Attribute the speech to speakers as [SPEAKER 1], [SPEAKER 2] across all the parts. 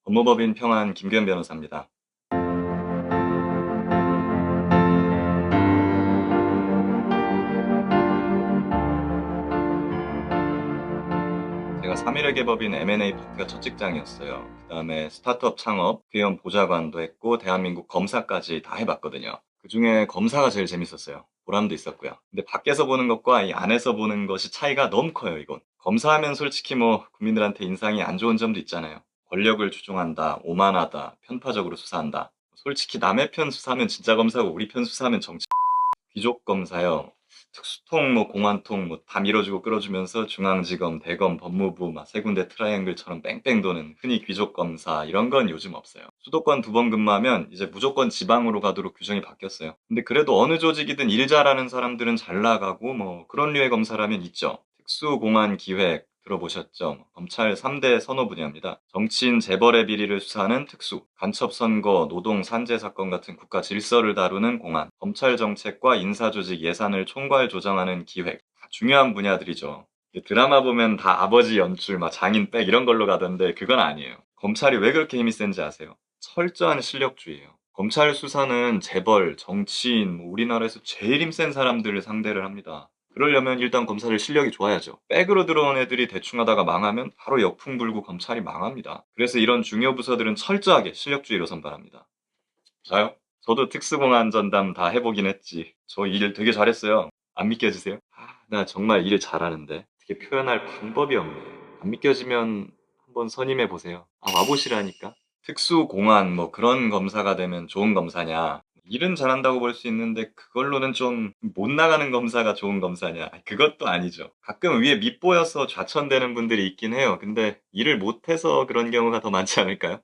[SPEAKER 1] 법무법인 평안 김규현 변호사입니다. 제가 3일의 법인 M&A 파트가 첫 직장이었어요. 그 다음에 스타트업 창업, 국회의원 보좌관도 했고 대한민국 검사까지 다 해봤거든요. 그 중에 검사가 제일 재밌었어요. 보람도 있었고요. 근데 밖에서 보는 것과 이 안에서 보는 것이 차이가 너무 커요, 이건. 검사하면 솔직히 국민들한테 인상이 안 좋은 점도 있잖아요. 권력을 추종한다, 오만하다, 편파적으로 수사한다. 솔직히 남의 편 수사하면 진짜 검사고 우리 편 수사하면 정치. 귀족 검사요. 특수통, 공안통 다 밀어주고 끌어주면서 중앙지검, 대검, 법무부 세 군데 트라이앵글처럼 뺑뺑 도는 흔히 귀족 검사 이런 건 요즘 없어요. 수도권 2번 근무하면 이제 무조건 지방으로 가도록 규정이 바뀌었어요. 근데 그래도 어느 조직이든 일 잘하는 사람들은 잘 나가고 그런 류의 검사라면 있죠. 특수공안 기획 들어보셨죠? 검찰 3대 선호 분야입니다. 정치인 재벌의 비리를 수사하는 특수, 간첩선거, 노동, 산재 사건 같은 국가 질서를 다루는 공안, 검찰 정책과 인사조직 예산을 총괄 조정하는 기획. 다 중요한 분야들이죠. 드라마 보면 다 아버지 연출, 장인 백 이런 걸로 가던데 그건 아니에요. 검찰이 왜 그렇게 힘이 센지 아세요? 철저한 실력주의예요. 검찰 수사는 재벌, 정치인, 우리나라에서 제일 힘센 사람들을 상대를 합니다. 그러려면 일단 검사들 실력이 좋아야죠. 백으로 들어온 애들이 대충 하다가 망하면 바로 역풍 불고 검찰이 망합니다. 그래서 이런 중요 부서들은 철저하게 실력주의로 선발합니다. 저요? 저도 특수공안 전담 다 해보긴 했지. 저 일 되게 잘했어요. 안 믿겨지세요? 나 정말 일 잘하는데 어떻게 표현할 방법이 없네. 안 믿겨지면 한번 선임해보세요. 와보시라니까. 특수공안 그런 검사가 되면 좋은 검사냐. 일은 잘한다고 볼 수 있는데 그걸로는 좀 못 나가는 검사가 좋은 검사냐. 그것도 아니죠. 가끔 위에 밑보여서 좌천되는 분들이 있긴 해요. 근데 일을 못해서 그런 경우가 더 많지 않을까요?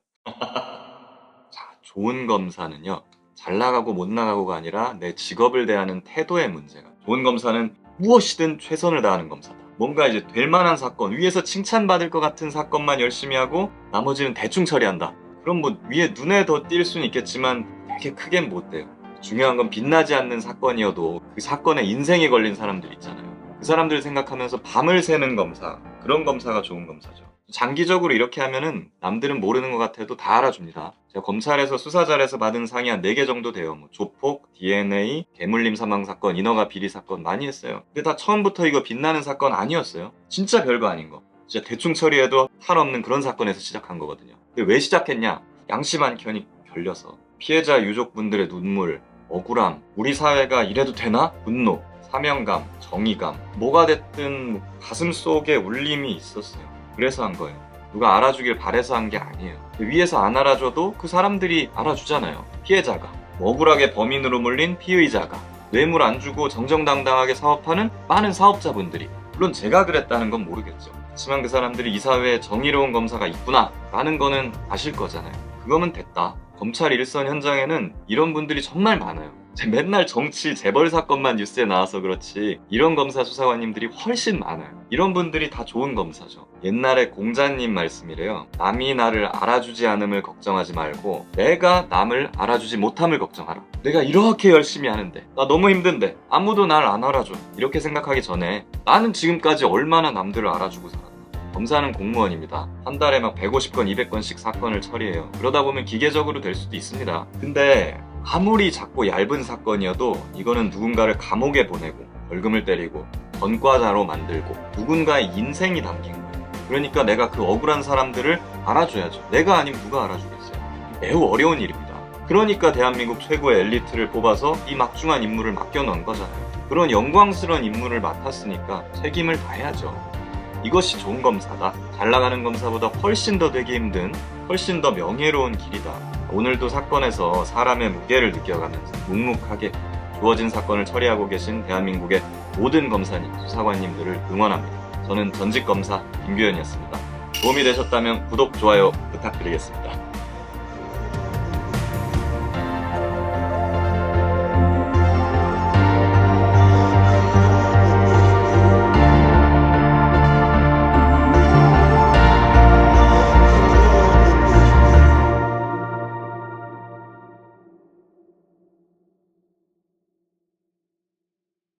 [SPEAKER 1] 자, 좋은 검사는요. 잘 나가고 못 나가고가 아니라 내 직업을 대하는 태도의 문제가. 좋은 검사는 무엇이든 최선을 다하는 검사다. 뭔가 이제 될 만한 사건, 위에서 칭찬받을 것 같은 사건만 열심히 하고 나머지는 대충 처리한다. 그럼 위에 눈에 더 띌 수는 있겠지만 되게 크게는 못 돼요. 중요한 건 빛나지 않는 사건이어도 그 사건에 인생이 걸린 사람들 있잖아요. 그 사람들을 생각하면서 밤을 새는 검사, 그런 검사가 좋은 검사죠. 장기적으로 이렇게 하면은 남들은 모르는 것 같아도 다 알아줍니다. 제가 검찰에서 수사 잘해서 받은 상이 한 4개 정도 돼요. 조폭, DNA, 개물림 사망 사건, 인허가 비리 사건 많이 했어요. 근데 다 처음부터 이거 빛나는 사건 아니었어요. 진짜 별거 아닌 거. 진짜 대충 처리해도 탈 없는 그런 사건에서 시작한 거거든요. 근데 왜 시작했냐? 양심 한켠이 결려서. 피해자 유족분들의 눈물, 억울함, 우리 사회가 이래도 되나? 분노, 사명감, 정의감, 뭐가 됐든 가슴 속에 울림이 있었어요. 그래서 한 거예요. 누가 알아주길 바래서 한 게 아니에요. 위에서 안 알아줘도 그 사람들이 알아주잖아요. 피해자가, 억울하게 범인으로 몰린 피의자가, 뇌물 안 주고 정정당당하게 사업하는 많은 사업자분들이. 물론 제가 그랬다는 건 모르겠죠. 하지만 그 사람들이 이 사회에 정의로운 검사가 있구나 라는 거는 아실 거잖아요. 그거면 됐다. 검찰 일선 현장에는 이런 분들이 정말 많아요. 맨날 정치 재벌 사건만 뉴스에 나와서 그렇지 이런 검사 수사관님들이 훨씬 많아요. 이런 분들이 다 좋은 검사죠. 옛날에 공자님 말씀이래요. 남이 나를 알아주지 않음을 걱정하지 말고 내가 남을 알아주지 못함을 걱정하라. 내가 이렇게 열심히 하는데 나 너무 힘든데 아무도 날 안 알아줘. 이렇게 생각하기 전에 나는 지금까지 얼마나 남들을 알아주고 살았나. 검사는 공무원입니다. 한 달에 150건, 200건씩 사건을 처리해요. 그러다 보면 기계적으로 될 수도 있습니다. 근데 아무리 작고 얇은 사건이어도 이거는 누군가를 감옥에 보내고 벌금을 때리고 전과자로 만들고 누군가의 인생이 담긴 거예요. 그러니까 내가 그 억울한 사람들을 알아줘야죠. 내가 아니면 누가 알아주겠어요. 매우 어려운 일입니다. 그러니까 대한민국 최고의 엘리트를 뽑아서 이 막중한 임무를 맡겨놓은 거잖아요. 그런 영광스러운 임무를 맡았으니까 책임을 다해야죠. 이것이 좋은 검사다. 잘 나가는 검사보다 훨씬 더 되기 힘든, 훨씬 더 명예로운 길이다. 오늘도 사건에서 사람의 무게를 느껴가면서 묵묵하게 주어진 사건을 처리하고 계신 대한민국의 모든 검사님, 수사관님들을 응원합니다. 저는 전직 검사 김규현이었습니다. 도움이 되셨다면 구독, 좋아요 부탁드리겠습니다.